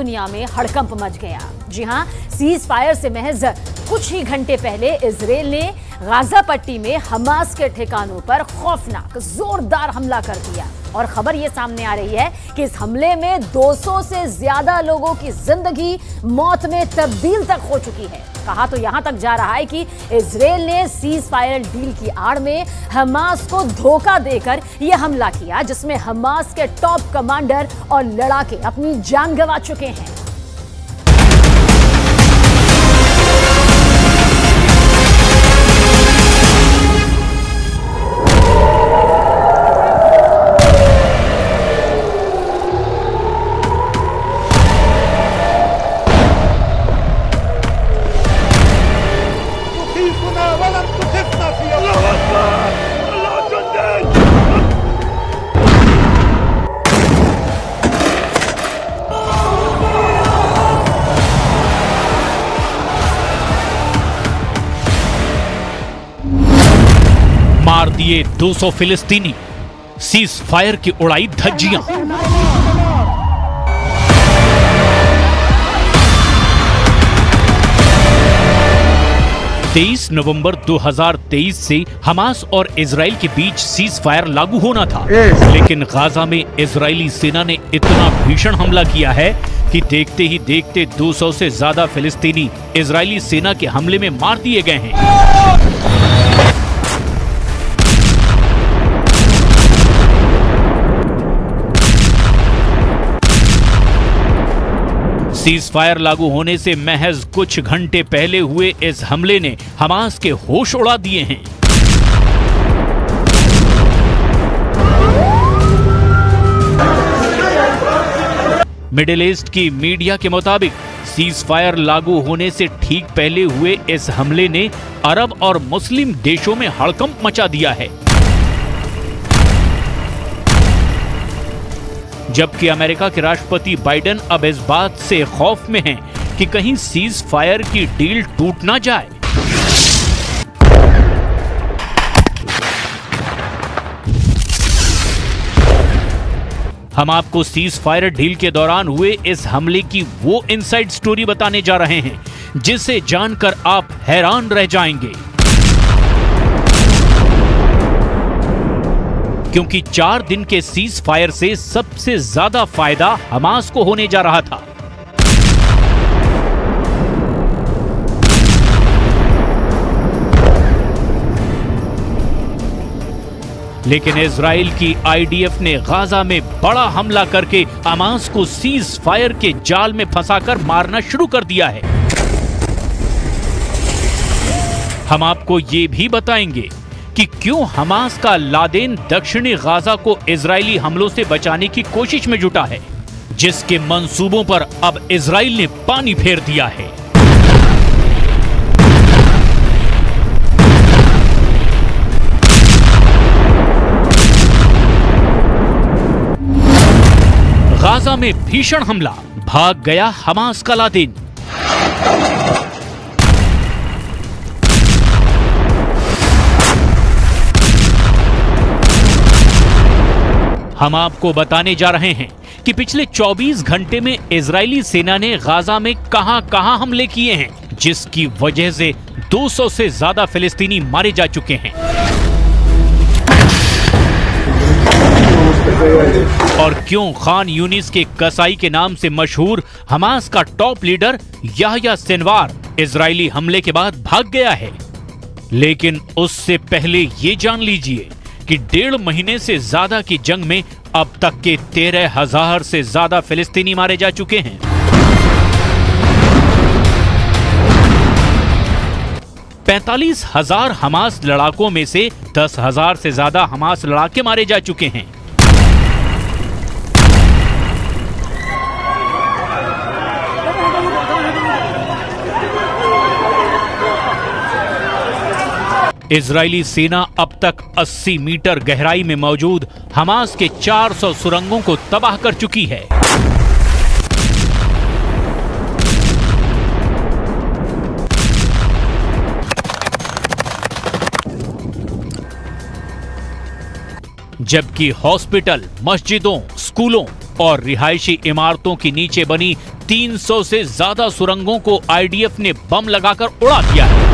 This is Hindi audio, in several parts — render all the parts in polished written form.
दुनिया में हड़कंप मच गया। जी हां, सीज फायर से महज कुछ ही घंटे पहले इजराइल ने गाजा पट्टी में हमास के ठिकानों पर खौफनाक जोरदार हमला कर दिया और खबर यह सामने आ रही है कि इस हमले में 200 से ज्यादा लोगों की जिंदगी मौत में तब्दील तक हो चुकी है। कहा तो यहां तक जा रहा है कि इजराइल ने सीज फायर डील की आड़ में हमास को धोखा देकर यह हमला किया, जिसमें हमास के टॉप कमांडर और लड़ाके अपनी जान गंवा चुके हैं। मार दिए 200 फिलिस्तीनी, सीज फायर की उड़ाई धज्जियां। तेईस नवंबर 2023 से हमास और इजराइल के बीच सीज फायर लागू होना था, लेकिन गाजा में इजरायली सेना ने इतना भीषण हमला किया है कि देखते ही देखते 200 से ज्यादा फिलिस्तीनी इजरायली सेना के हमले में मार दिए गए हैं। सीज फायर लागू होने से महज कुछ घंटे पहले हुए इस हमले ने हमास के होश उड़ा दिए हैं। मिडिल ईस्ट की मीडिया के मुताबिक सीज फायर लागू होने से ठीक पहले हुए इस हमले ने अरब और मुस्लिम देशों में हड़कंप मचा दिया है, जबकि अमेरिका के राष्ट्रपति बाइडेन अब इस बात से खौफ में हैं कि कहीं सीज फायर की डील टूट ना जाए। हम आपको सीज फायर डील के दौरान हुए इस हमले की वो इनसाइड स्टोरी बताने जा रहे हैं जिसे जानकर आप हैरान रह जाएंगे, क्योंकि 4 दिन के सीज फायर से सबसे ज्यादा फायदा हमास को होने जा रहा था। लेकिन इजराइल की आईडीएफ ने गाजा में बड़ा हमला करके हमास को सीज फायर के जाल में फंसाकर मारना शुरू कर दिया है। हम आपको ये भी बताएंगे कि क्यों हमास का लादेन दक्षिणी गाजा को इजरायली हमलों से बचाने की कोशिश में जुटा है, जिसके मंसूबों पर अब इजराइल ने पानी फेर दिया है। गाजा में भीषण हमला, भाग गया हमास का लादेन। हम आपको बताने जा रहे हैं कि पिछले 24 घंटे में इजरायली सेना ने गाजा में कहां-कहां हमले किए हैं, जिसकी वजह से 200 से ज्यादा फिलिस्तीनी मारे जा चुके हैं। और क्यों खान यूनिस के कसाई के नाम से मशहूर हमास का top leader Yahya Sinwar Israeli हमले के बाद भाग गया है। लेकिन उससे पहले ये जान लीजिए कि 1.5 महीने से ज्यादा की जंग में अब तक के 13,000 से ज्यादा फिलिस्तीनी मारे जा चुके हैं। पैंतालीस 45,000 हमास लड़ाकों में से 10,000 से ज्यादा हमास लड़ाके मारे जा चुके हैं। इजरायली सेना अब तक 80 मीटर गहराई में मौजूद हमास के 400 सुरंगों को तबाह कर चुकी है। जबकि हॉस्पिटल, मस्जिदों, स्कूलों, और रिहायशी इमारतों के नीचे बनी 300 से ज्यादा सुरंगों को आईडीएफ ने बम लगाकर उड़ा दिया है।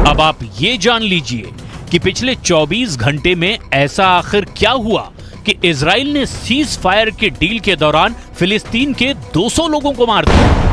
अब आप ये जान लीजिए कि पिछले 24 घंटे में ऐसा आखिर क्या हुआ कि इजराइल ने सीज फायर के डील के दौरान फिलिस्तीन के 200 लोगों को मार दिया।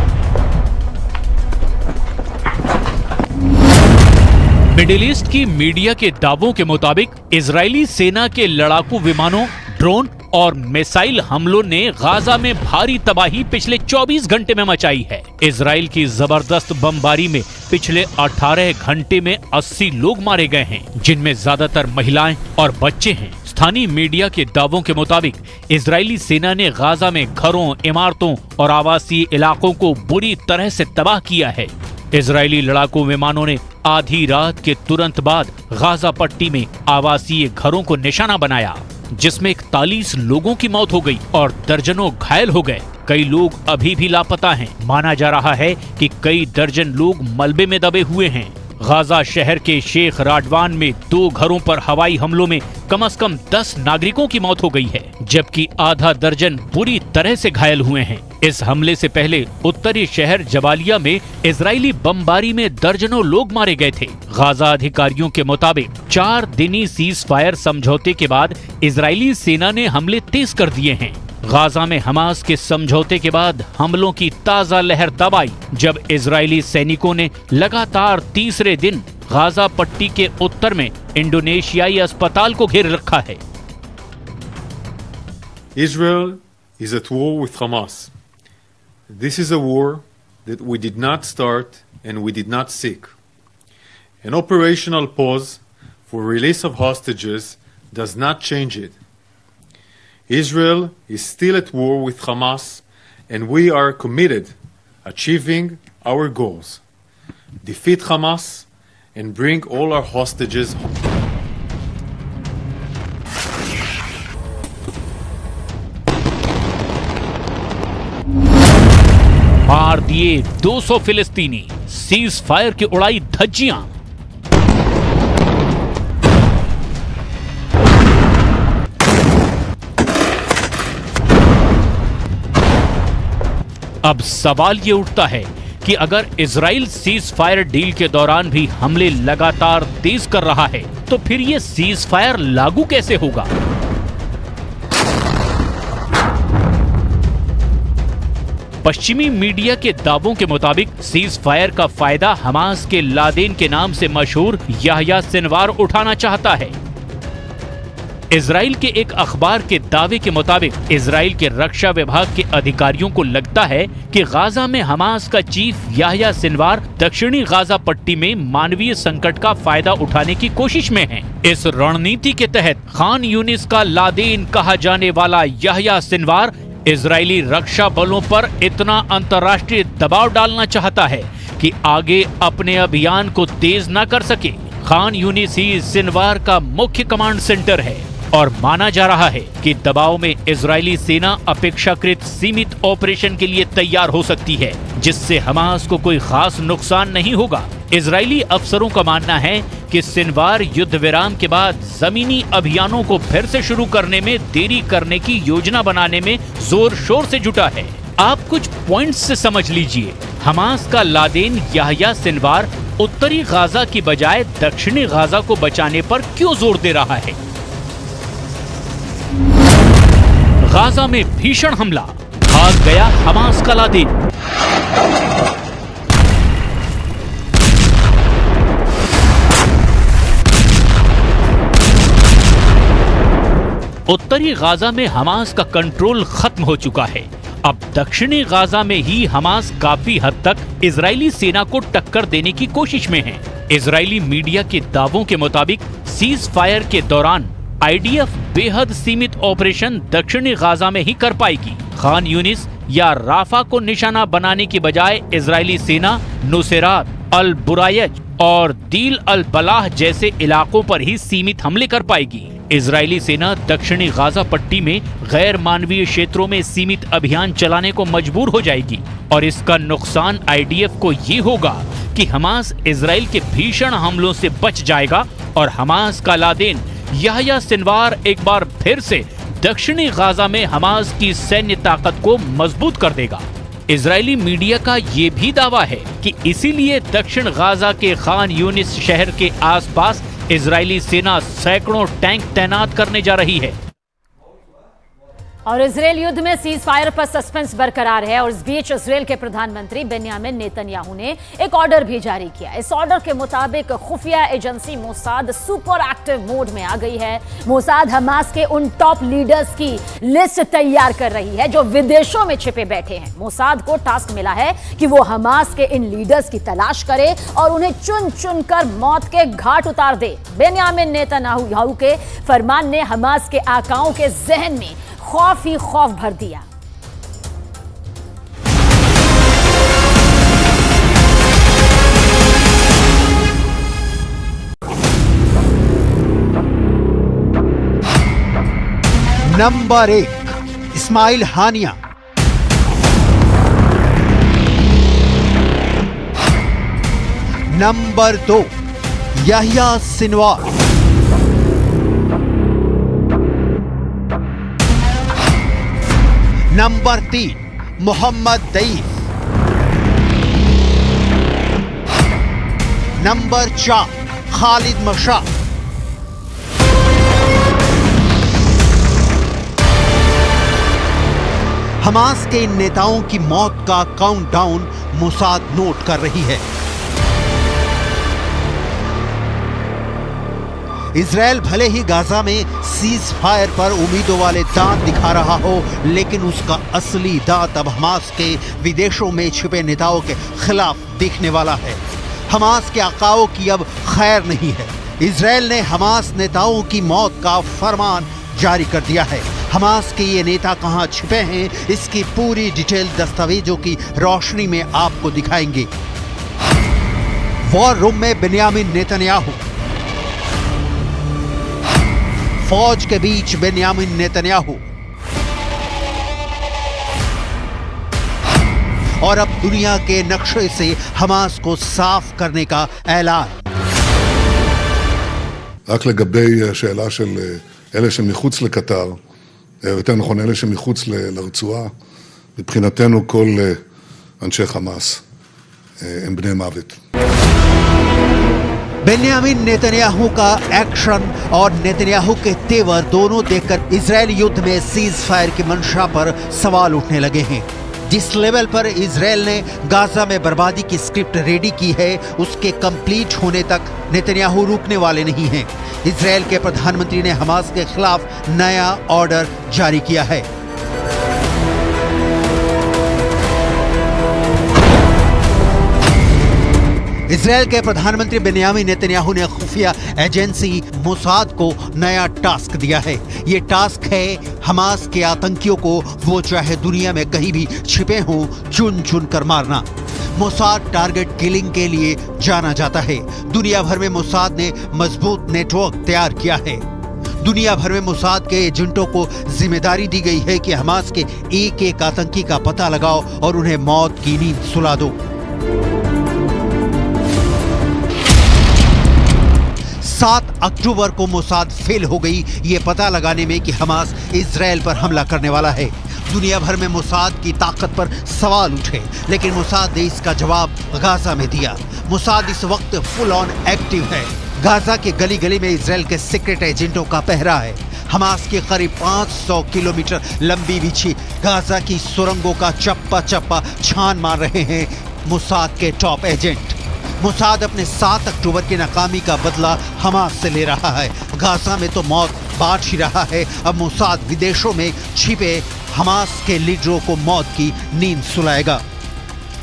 मिडिल ईस्ट की मीडिया के दावों के मुताबिक इजरायली सेना के लड़ाकू विमानों, ड्रोन और मिसाइल हमलों ने गाजा में भारी तबाही पिछले 24 घंटे में मचाई है। इजराइल की जबरदस्त बमबारी में पिछले 18 घंटे में 80 लोग मारे गए हैं, जिनमें ज्यादातर महिलाएं और बच्चे हैं। स्थानीय मीडिया के दावों के मुताबिक इजरायली सेना ने गाजा में घरों, इमारतों और आवासीय इलाकों को बुरी तरह से तबाह किया है। इजरायली लड़ाकू विमानों ने आधी रात के तुरंत बाद गाजा पट्टी में आवासीय घरों को निशाना बनाया, जिसमें 41 लोगों की मौत हो गई और दर्जनों घायल हो गए। कई लोग अभी भी लापता हैं। माना जा रहा है कि कई दर्जन लोग मलबे में दबे हुए हैं। गाजा शहर के शेख राडवान में 2 घरों पर हवाई हमलों में कम से कम 10 नागरिकों की मौत हो गई है, जबकि आधा दर्जन बुरी तरह से घायल हुए हैं। इस हमले से पहले उत्तरी शहर जबालिया में इजरायली बमबारी में दर्जनों लोग मारे गए थे। गाजा अधिकारियों के मुताबिक 4 दिनी सीज फायर समझौते के बाद इजरायली सेना ने हमले तेज कर दिए हैं। गाजा में हमास के समझौते के बाद हमलों की ताजा लहर तब आई, जब इजरायली सैनिकों ने लगातार तीसरे दिन गाजा पट्टी के उत्तर में इंडोनेशियाई अस्पताल को घेर रखा है। Israel is at war with Hamas. This is a war that we did not start and we did not seek. An operational pause for release of hostages does not change it. Israel is still at war with Hamas, and we are committed achieving our goals. Defeat Hamas and bring all our hostages home. मार दिए 200 फिलिस्तीनी, सीज फायर की उड़ाई धज्जियां। अब सवाल ये उठता है कि अगर इजराइल सीज फायर डील के दौरान भी हमले लगातार तेज कर रहा है, तो फिर ये सीज फायर लागू कैसे होगा? पश्चिमी मीडिया के दावों के मुताबिक सीज फायर का फायदा हमास के लादेन के नाम से मशहूर याह्या सिनवार उठाना चाहता है। इजराइल के एक अखबार के दावे के मुताबिक इजराइल के रक्षा विभाग के अधिकारियों को लगता है कि गाजा में हमास का चीफ याह्या सिनवार दक्षिणी गाजा पट्टी में मानवीय संकट का फायदा उठाने की कोशिश में है। इस रणनीति के तहत खान यूनिस का लादेन कहा जाने वाला याह्या सिनवार इजरायली रक्षा बलों पर इतना अंतर्राष्ट्रीय दबाव डालना चाहता है कि आगे अपने अभियान को तेज न कर सके। खान यूनिस ही सिनवार का मुख्य कमांड सेंटर है और माना जा रहा है कि दबाव में इजरायली सेना अपेक्षाकृत सीमित ऑपरेशन के लिए तैयार हो सकती है, जिससे हमास को कोई खास नुकसान नहीं होगा। इजरायली अफसरों का मानना है कि सिनवार युद्ध विराम के बाद जमीनी अभियानों को फिर से शुरू करने में देरी करने की योजना बनाने में जोर शोर से जुटा है। आप कुछ पॉइंट्स से समझ लीजिए। हमास का लादेन याह्या सिनवार उत्तरी गाजा की बजाय दक्षिणी गाजा को बचाने पर क्यों जोर दे रहा है? गाजा में भीषण हमला, भाग गया हमास का लादेन। उत्तरी गाजा में हमास का कंट्रोल खत्म हो चुका है। अब दक्षिणी गाजा में ही हमास काफी हद तक इजरायली सेना को टक्कर देने की कोशिश में है। इजरायली मीडिया के दावों के मुताबिक सीज फायर के दौरान आईडीएफ बेहद सीमित ऑपरेशन दक्षिणी गाजा में ही कर पाएगी। खान यूनिस या राफा को निशाना बनाने की बजाय इजरायली सेना नुसेरात, अल बुरायज और दील अल बलाह जैसे इलाकों पर ही सीमित हमले कर पाएगी। इजरायली सेना दक्षिणी गाजा पट्टी में गैर मानवीय क्षेत्रों में सीमित अभियान चलाने को मजबूर हो जाएगी और इसका नुकसान आईडीएफ को ये होगा कि हमास इजराइल के भीषण हमलों से बच जाएगा और हमास का लादेन याह्या सिनवार एक बार फिर से दक्षिणी गाजा में हमास की सैन्य ताकत को मजबूत कर देगा। इजरायली मीडिया का ये भी दावा है कि इसीलिए दक्षिण गाजा के खान यूनिस शहर के आसपास इजरायली सेना सैकड़ों टैंक तैनात करने जा रही है। और इजरायल युद्ध में सीज फायर पर सस्पेंस बरकरार है और इस बीच इजरायल के प्रधानमंत्री बेन्यामिन नेतन्याहू ने एक ऑर्डर भी जारी किया। इस ऑर्डर के मुताबिक खुफिया agency Mossad super active mode में आ गई है। मोसाद हमास के उन टॉप लीडर्स की लिस्ट तैयार कर रही है जो विदेशों में छिपे बैठे हैं। मोसाद को टास्क मिला है कि वो हमास के इन लीडर्स की तलाश करे और उन्हें चुन चुन कर मौत के घाट उतार दे। बेन्यामिन नेतन्याहू के फरमान ने हमास के आकाओं के जहन में खौफ ही खौफ भर दिया। Number 1 Ismail Haniyeh, number 2 Yahya Sinwar, number 3 Mohammed Deif, number 4 Khalid Mashal, Hamas के इन नेताओं की मौत का काउंटडाउन मोसाद नोट कर रही है। इजरायल भले ही गाजा में सीज फायर पर उम्मीदों वाले दांत दिखा रहा हो, लेकिन उसका असली दांत अब हमास के विदेशों में छिपे नेताओं के खिलाफ दिखने वाला है। हमास के आकाओं की अब खैर नहीं है। इजरायल ने हमास नेताओं की मौत का फरमान जारी कर दिया है। हमास के ये नेता कहां छिपे हैं, इसकी पूरी डिटेल दस्तावेजों की रोशनी में आपको दिखाएंगे। वॉर रूम में बेन्यामिन नेतन्याहू, फौज के बीच बेन्यामिन नेतन्याहू, और अब दुनिया के नक्शे से हमास को साफ करने का ऐलान। רק לגבי השאלה של אלה שמחוץ לקטר, יותר נכון אלה שמחוץ לרצועה, מבחינתנו כל אנשי חמאס הם בני מוות. बेन्यामिन नेतन्याहू का एक्शन और नेतन्याहू के तेवर दोनों देखकर इजरायल युद्ध में सीज फायर की मंशा पर सवाल उठने लगे हैं। जिस लेवल पर इजरायल ने गाजा में बर्बादी की स्क्रिप्ट रेडी की है, उसके कंप्लीट होने तक नेतन्याहू रुकने वाले नहीं हैं। इजरायल के प्रधानमंत्री ने हमास के खिलाफ नया ऑर्डर जारी किया है। इजरायल के प्रधानमंत्री बेन्यामिन नेतन्याहू ने खुफिया एजेंसी मोसाद को नया टास्क दिया है। ये टास्क है हमास के आतंकियों को वो चाहे दुनिया में कहीं भी छिपे हों चुन चुन कर मारना। मोसाद टारगेट किलिंग के लिए जाना जाता है। दुनिया भर में मोसाद ने मजबूत नेटवर्क तैयार किया है। दुनिया भर में मोसाद के एजेंटों को जिम्मेदारी दी गई है कि हमास के एक एक आतंकी का पता लगाओ और उन्हें मौत की नींद सुला दो। 7 अक्टूबर को मोसाद फेल हो गई ये पता लगाने में कि हमास इजरायल पर हमला करने वाला है। दुनिया भर में मोसाद की ताकत पर सवाल उठे, लेकिन मोसाद ने इसका जवाब गाजा में दिया। मोसाद इस वक्त फुल ऑन एक्टिव है। गाजा के गली गली में इजरायल के सीक्रेट एजेंटों का पहरा है। हमास की करीब 500 किलोमीटर लंबी बिछी गाजा की सुरंगों का चप्पा चप्पा छान मार रहे हैं मोसाद के टॉप एजेंट। मोसाद अपने 7 अक्टूबर की नाकामी का बदला हमास से ले रहा है। गाजा में तो मौत बांट ही रहा है, अब मोसाद विदेशों में छिपे हमास के लीडरों को मौत की नींद सुलाएगा।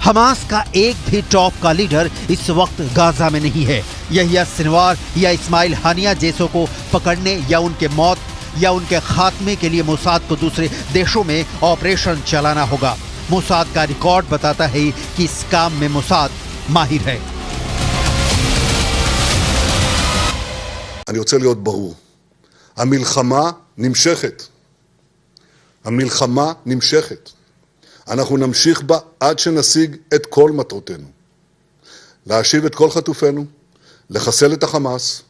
हमास का एक भी टॉप का लीडर इस वक्त गाजा में नहीं है। याहिया सिनवार या इस्माइल हानिया जैसों को पकड़ने या उनके मौत या उनके खात्मे के लिए मोसाद को दूसरे देशों में ऑपरेशन चलाना होगा। मोसाद का रिकॉर्ड बताता है कि इस काम में मोसाद माहिर है। אני רוצה להיות ברור. המלחמה נמשכת. המלחמה נמשכת. אנחנו נמשיך בה עד שנשיג את כל מטרותינו. להשיב את כל חטופינו, לחסל את החמאס,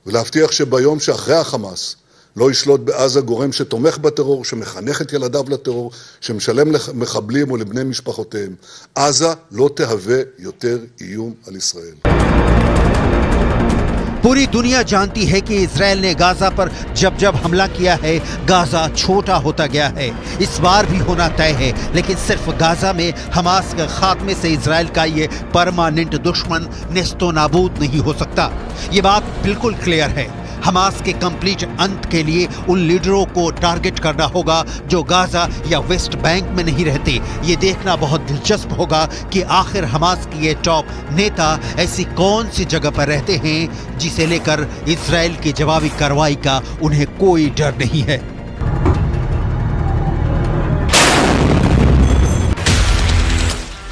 ולהבטיח שביום שאחרי החמאס לא ישלוט בעזה גורם שתומך בטרור, שמחנך את ילדיו לטרור, שמשלם למחבלים או לבני משפחותיהם. עזה לא תהווה יותר איום על ישראל. पूरी दुनिया जानती है कि इजराइल ने गाजा पर जब जब हमला किया है, गाजा छोटा होता गया है। इस बार भी होना तय है, लेकिन सिर्फ गाजा में हमास के खात्मे से इजराइल का ये परमानेंट दुश्मन नेस्तो नाबूद नहीं हो सकता। ये बात बिल्कुल क्लियर है। हमास के कंप्लीट अंत के लिए उन लीडरों को टारगेट करना होगा जो गाजा या वेस्ट बैंक में नहीं रहते। ये देखना बहुत दिलचस्प होगा कि आखिर हमास की ये टॉप नेता ऐसी कौन सी जगह पर रहते हैं जिसे लेकर इजराइल की जवाबी कार्रवाई का उन्हें कोई डर नहीं है।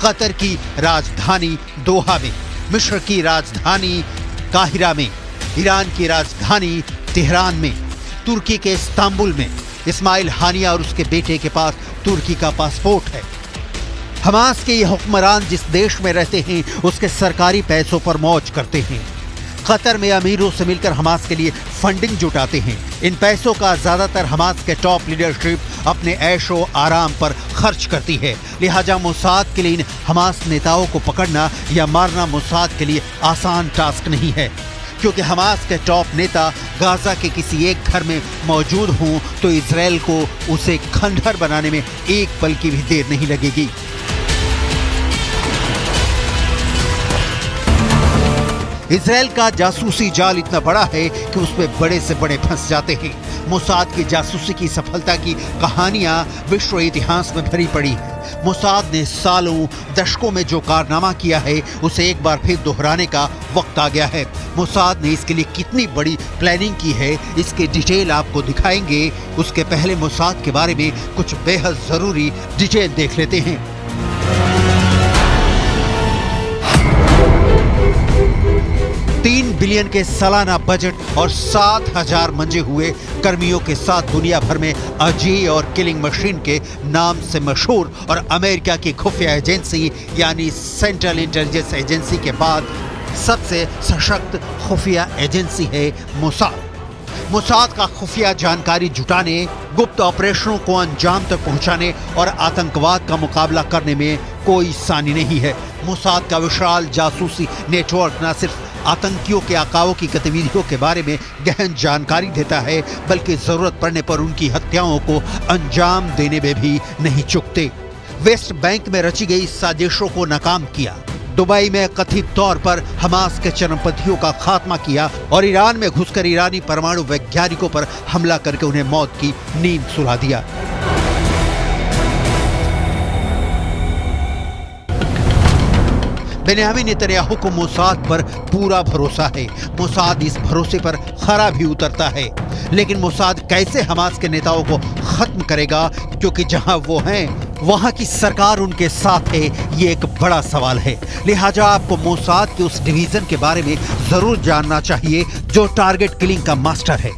कतर की राजधानी दोहा में, मिस्र की राजधानी काहिरा में, ईरान की राजधानी तेहरान में, तुर्की के इस्तांबुल में इस्माइल हानिया और उसके बेटे के पास तुर्की का पासपोर्ट है। हमास के ये हुक्मरान जिस देश में रहते हैं उसके सरकारी पैसों पर मौज करते हैं। कतर में अमीरों से मिलकर हमास के लिए फंडिंग जुटाते हैं। इन पैसों का ज्यादातर हमास के टॉप लीडरशिप अपने ऐशो आराम पर खर्च करती है। लिहाजा मोसाद के लिए इन हमास नेताओं को पकड़ना या मारना मोसाद के लिए आसान टास्क नहीं है, क्योंकि हमास के टॉप नेता गाजा के किसी एक घर में मौजूद हों तो इजराइल को उसे खंडहर बनाने में एक पल की भी देर नहीं लगेगी। इजराइल का जासूसी जाल इतना बड़ा है कि उसमें बड़े से बड़े फंस जाते हैं। मोसाद की जासूसी की सफलता की कहानियां विश्व इतिहास में भरी पड़ी है। मोसाद ने सालों दशकों में जो कारनामा किया है उसे एक बार फिर दोहराने का वक्त आ गया है। मोसाद ने इसके लिए कितनी बड़ी प्लानिंग की है इसके डिटेल आपको दिखाएंगे। उसके पहले मोसाद के बारे में कुछ बेहद जरूरी डिटेल देख लेते हैं। 3 बिलियन के सालाना बजट और 7,000 मंजे हुए कर्मियों के साथ दुनिया भर में अजय और किलिंग मशीन के नाम से मशहूर और अमेरिका की खुफिया एजेंसी यानी सेंट्रल इंटेलिजेंस एजेंसी के बाद सबसे सशक्त खुफिया एजेंसी है मोसाद। मोसाद का खुफिया जानकारी जुटाने, गुप्त ऑपरेशनों को अंजाम तक पहुंचाने और आतंकवाद का मुकाबला करने में कोई सानी नहीं है। मोसाद का विशाल जासूसी नेटवर्क न सिर्फ आतंकियों के आकाओं की गतिविधियों के बारे में गहन जानकारी देता है, बल्कि जरूरत पड़ने पर उनकी हत्याओं को अंजाम देने में भी नहीं चूकते। वेस्ट बैंक में रची गई साजिशों को नाकाम किया, दुबई में कथित तौर पर हमास के चरमपंथियों का खात्मा किया और ईरान में घुसकर ईरानी परमाणु वैज्ञानिकों पर हमला करके उन्हें मौत की नींद सुला दिया। बेन्यामीन नेतन्याहू को मोसाद पर पूरा भरोसा है। मोसाद इस भरोसे पर खरा भी उतरता है, लेकिन मोसाद कैसे हमास के नेताओं को खत्म करेगा, क्योंकि जहां वो हैं वहां की सरकार उनके साथ है, ये एक बड़ा सवाल है। लिहाजा आपको मोसाद के उस डिवीजन के बारे में जरूर जानना चाहिए जो टारगेट किलिंग का मास्टर है।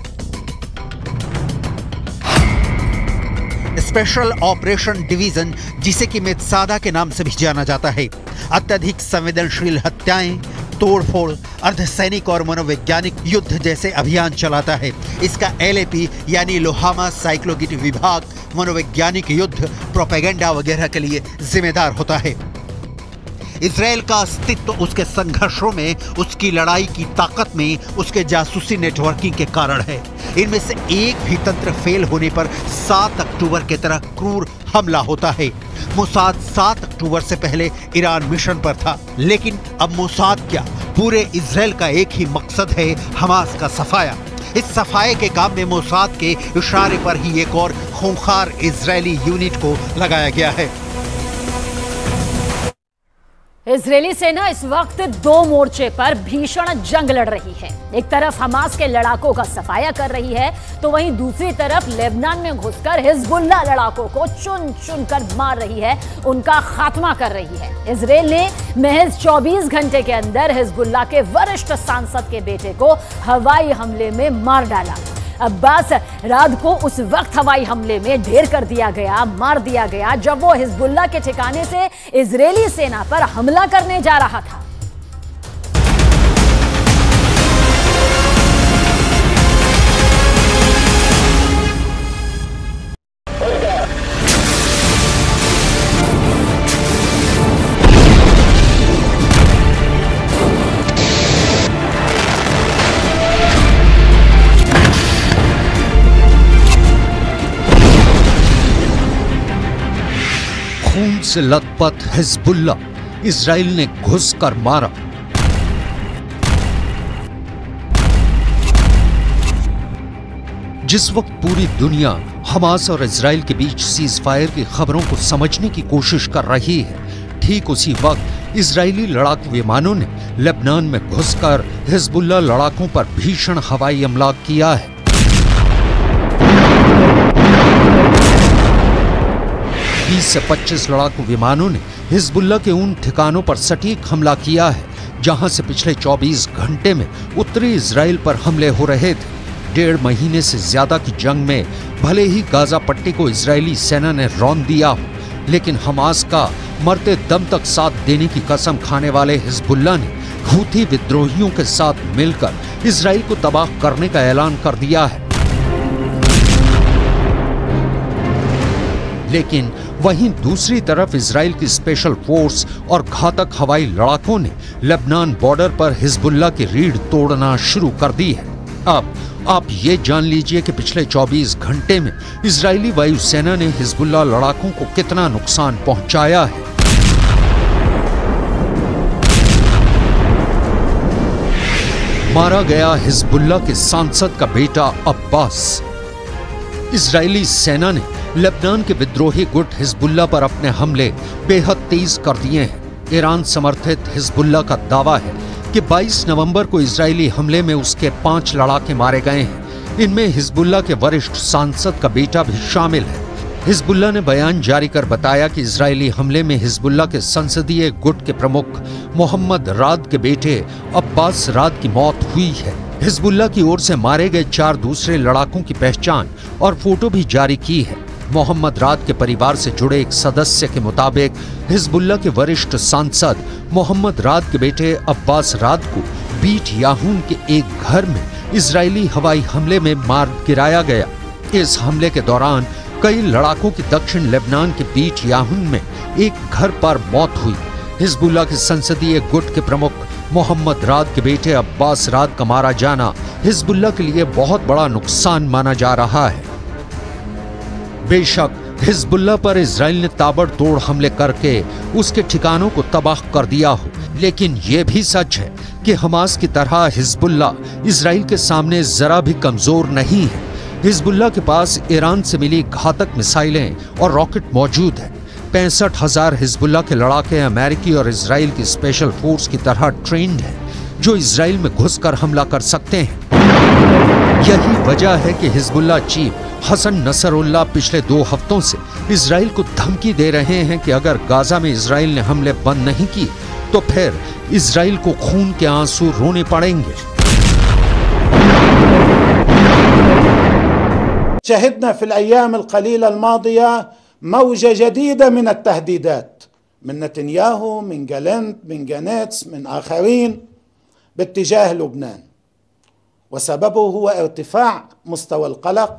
स्पेशल ऑपरेशन डिवीजन, जिसे कि मेत्सादा के नाम से भी जाना जाता है, अत्यधिक संवेदनशील हत्याएं, तोड़फोड़, अर्धसैनिक और मनोवैज्ञानिक युद्ध जैसे अभियान चलाता है। इसका LAP यानी लोहामा साइक्लोगिट विभाग मनोवैज्ञानिक युद्ध, प्रोपेगेंडा वगैरह के लिए जिम्मेदार होता है। इजराइल का अस्तित्व उसके संघर्षों में, उसकी लड़ाई की ताकत में, उसके जासूसी नेटवर्किंग के कारण है। इनमें से एक भी तंत्र फेल होने पर 7 अक्टूबर की तरह क्रूर हमला होता है। मोसाद 7 अक्टूबर से पहले ईरान मिशन पर था, लेकिन अब मोसाद क्या, पूरे इजराइल का एक ही मकसद है, हमास का सफाया। इस सफाये के काम में मोसाद के इशारे पर ही एक और खूंखार इजरायली यूनिट को लगाया गया है। इजरायली सेना इस वक्त 2 मोर्चे पर भीषण जंग लड़ रही है। एक तरफ हमास के लड़ाकों का सफाया कर रही है, तो वहीं दूसरी तरफ लेबनान में घुसकर हिजबुल्लाह लड़ाकों को चुन चुन कर मार रही है, उनका खात्मा कर रही है। इजरायल ने महज 24 घंटे के अंदर हिजबुल्लाह के वरिष्ठ सांसद के बेटे को हवाई हमले में मार डाला। अब्बास राद को उस वक्त हवाई हमले में ढेर कर दिया गया, मार दिया गया, जब वो हिजबुल्लाह के ठिकाने से इजरायली सेना पर हमला करने जा रहा था। खून से लथपथ हिजबुल्ला इजराइल ने घुसकर मारा। जिस वक्त पूरी दुनिया हमास और इजराइल के बीच सीज फायर की खबरों को समझने की कोशिश कर रही है, ठीक उसी वक्त इजरायली लड़ाकू विमानों ने लेबनान में घुसकर हिजबुल्ला लड़ाकों पर भीषण हवाई हमला किया है। से 25 लड़ाकू विमानों ने हिजबुल्ला के उन ठिकानों पर सटीक हमला किया है जहां से पिछले 24 घंटे में उत्तरी इजराइल पर हमले हो रहे थे। 1.5 महीने से ज्यादा की जंग में भले ही गाजा पट्टी को इजरायली सेना ने रौंद दिया हो, लेकिन हमास का मरते दम तक साथ देने की कसम खाने वाले हिजबुल्ला ने हूथी विद्रोहियों के साथ मिलकर इजराइल को तबाह करने का ऐलान कर दिया है। लेकिन वहीं दूसरी तरफ इजराइल की स्पेशल फोर्स और घातक हवाई लड़ाकों ने लेबनान बॉर्डर पर हिजबुल्ला की रीढ़ तोड़ना शुरू कर दी है। अब आप ये जान लीजिए कि पिछले 24 घंटे में इजरायली वायुसेना ने हिजबुल्ला लड़ाकों को कितना नुकसान पहुंचाया है। मारा गया हिजबुल्ला के सांसद का बेटा अब्बास। इजरायली सेना ने लेबनान के विद्रोही गुट हिजबुल्ला पर अपने हमले बेहद तेज कर दिए हैं। ईरान समर्थित हिजबुल्ला का दावा है कि 22 नवंबर को इजरायली हमले में उसके 5 लड़ाके मारे गए हैं। इनमें हिजबुल्ला के वरिष्ठ सांसद का बेटा भी शामिल है। हिजबुल्ला ने बयान जारी कर बताया कि इजरायली हमले में हिजबुल्ला के संसदीय गुट के प्रमुख मोहम्मद राद के बेटे अब्बास राद की मौत हुई है। हिजबुल्ला की ओर से मारे गए 4 दूसरे लड़ाकों की पहचान और फोटो भी जारी की है। मोहम्मद राद के परिवार से जुड़े एक सदस्य के मुताबिक हिजबुल्ला के वरिष्ठ सांसद मोहम्मद राद के बेटे अब्बास राद को बीट याहून के एक घर में इजरायली हवाई हमले में मार गिराया गया। इस हमले के दौरान कई लड़ाकों की दक्षिण लेबनान के बीट याहून में एक घर पर मौत हुई। हिजबुल्ला के संसदीय गुट के प्रमुख मोहम्मद राद के बेटे अब्बास राद का मारा जाना हिजबुल्ला के लिए बहुत बड़ा नुकसान माना जा रहा है। बेशक हिजबुल्ला पर इजराइल ने ताबड़तोड़ हमले करके उसके ठिकानों को तबाह कर दिया हो, लेकिन यह भी सच है कि हमास की तरह हिजबुल्ला इजराइल के सामने जरा भी कमजोर नहीं है। हिजबुल्ला के पास ईरान से मिली घातक मिसाइलें और रॉकेट मौजूद है। 65,000 हिजबुल्ला के लड़ाके अमेरिकी और इजराइल की स्पेशल फोर्स की तरह ट्रेंड है, जो इजराइल में घुसकर हमला कर सकते हैं। यही वजह है कि हिजबुल्ला चीफ हसन नसरुल्लाह पिछले 2 हफ्तों से इजराइल को धमकी दे रहे हैं कि अगर गाजा में इजराइल ने हमले बंद नहीं किए तो फिर इजराइल को खून के आंसू रोने पड़ेंगे। शहदना फिल अय्याम अल क़लीला अल मादिया मौजा जदीदा मिन अत-तहदीदात मिन नेतन्याहू मिन गैलेंट मिन गैनेट्स मिन आखरीन बित्तिजाह लुबनान वसबबुहु हुवा इर्तिफाअ मुस्तवा अल क़लक़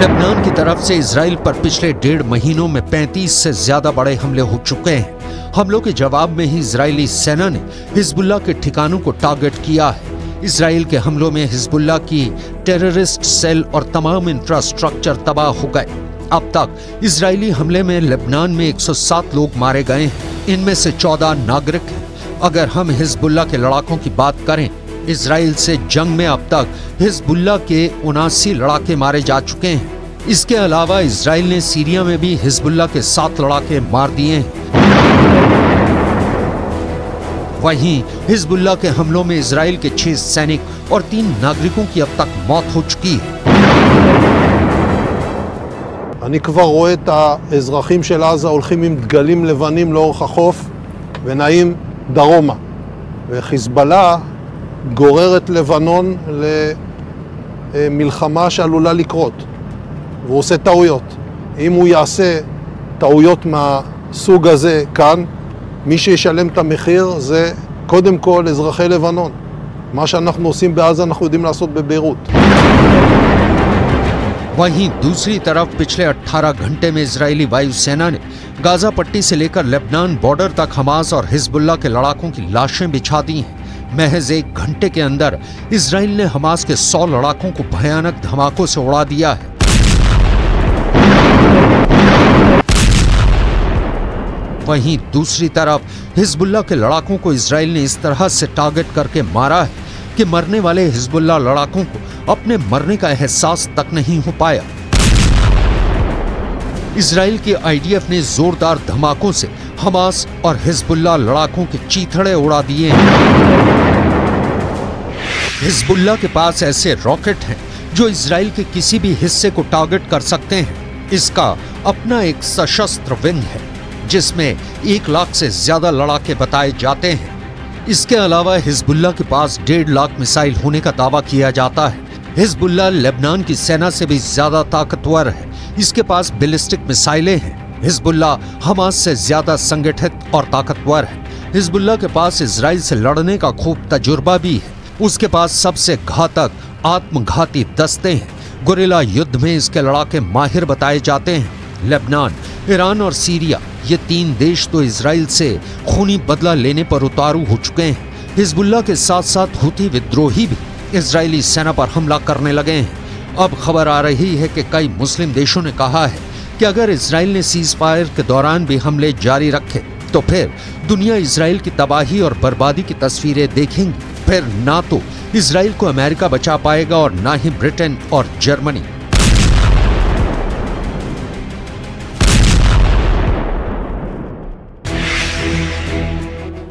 लेबनान की तरफ से इजराइल पर पिछले 1.5 महीनों में 35 से ज्यादा बड़े हमले हो चुके हैं। हमलों के जवाब में ही इजरायली सेना ने हिजबुल्ला के ठिकानों को टारगेट किया है। इजराइल के हमलों में हिजबुल्ला की टेररिस्ट सेल और तमाम इंफ्रास्ट्रक्चर तबाह हो गए। अब तक इजरायली हमले में लेबनान में 107 लोग मारे गए हैं। इनमें से 14 नागरिक हैं। अगर हम हिजबुल्ला के लड़ाकों की बात करें, इजराइल से जंग में अब तक हिजबुल्ला के 79 लड़ाके मारे जा चुके हैं। इसके अलावा इजराइल ने सीरिया में भी हिजबुल्ला के 7 लड़ाके मार दिए हैं। वहीं हिजबुल्ला के हमलों में इजराइल के 6 सैनिक और 3 नागरिकों की अब तक मौत हो चुकी है। אני כבר רואה את האזרחים של עזה הולכים עם דגלים לבנים לאורך החוף ונעים דרומה. וחיזבאללה גורר את לבנון למלחמה שעלולה לקרות. והוא עושה טעויות. אם הוא יעשה טעויות מהסוג הזה כאן, מי שישלם את המחיר זה קודם כל אזרחי לבנון. מה שאנחנו עושים בעזה אנחנו יודעים לעשות בביירות. वहीं दूसरी तरफ पिछले 18 घंटे में इजरायली वायुसेना ने गाजा पट्टी से लेकर लेबनान बॉर्डर तक हमास और हिजबुल्लाह के लड़ाकों की लाशें बिछा दी हैं। महज 1 घंटे के अंदर इजराइल ने हमास के 100 लड़ाकों को भयानक धमाकों से उड़ा दिया है। वहीं दूसरी तरफ हिजबुल्लाह के लड़ाकों को इजराइल ने इस तरह से टारगेट करके मारा है कि मरने वाले हिजबुल्लाह लड़ाकों को अपने मरने का एहसास तक नहीं हो पाया। इजराइल की आईडीएफ ने जोरदार धमाकों से हमास और हिजबुल्लाह लड़ाकों के चीथड़े उड़ा दिए हैं। हिजबुल्लाह के पास ऐसे रॉकेट हैं जो इजराइल के किसी भी हिस्से को टारगेट कर सकते हैं। इसका अपना एक सशस्त्र विंग है जिसमें 1 लाख से ज्यादा लड़ाके बताए जाते हैं। इसके अलावा हिजबुल्लाह के पास 1.5 लाख मिसाइल होने का दावा किया जाता है। हिजबुल्लाह लेबनान की सेना से भी ज्यादा ताकतवर है। इसके पास बैलिस्टिक मिसाइलें हैं। हिजबुल्लाह हमास से ज्यादा संगठित और ताकतवर है। हिजबुल्लाह के पास इजराइल से लड़ने का खूब तजुर्बा भी है। उसके पास सबसे घातक आत्मघाती दस्ते हैं। गुरिल्ला युद्ध में इसके लड़ाके माहिर बताए जाते हैं। लेबनान, ईरान और सीरिया, ये 3 देश तो इजराइल से खूनी बदला लेने पर उतारू हो चुके हैं। हिजबुल्लाह के साथ साथ हुती विद्रोही भी इजरायली सेना पर हमला करने लगे हैं। अब खबर आ रही है कि कई मुस्लिम देशों ने कहा है कि अगर इजराइल ने सीज फायर के दौरान भी हमले जारी रखे तो फिर दुनिया इजराइल की तबाही और बर्बादी की तस्वीरें देखेंगी। फिर ना तो इजराइल को अमेरिका बचा पाएगा और ना ही ब्रिटेन और जर्मनी।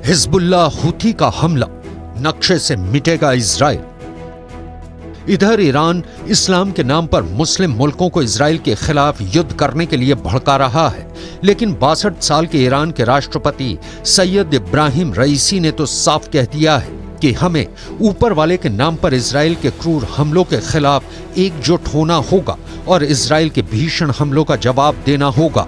हिजबुल्लाह हुती का हमला, नक्शे से मिटेगा इजराइल। इधर ईरान इस्लाम के नाम पर मुस्लिम मुल्कों को इजराइल के खिलाफ युद्ध करने के लिए भड़का रहा है, लेकिन 62 साल के ईरान के राष्ट्रपति सैयद इब्राहिम रईसी ने तो साफ कह दिया है कि हमें ऊपर वाले के नाम पर इजराइल के क्रूर हमलों के खिलाफ एकजुट होना होगा और इजराइल के भीषण हमलों का जवाब देना होगा।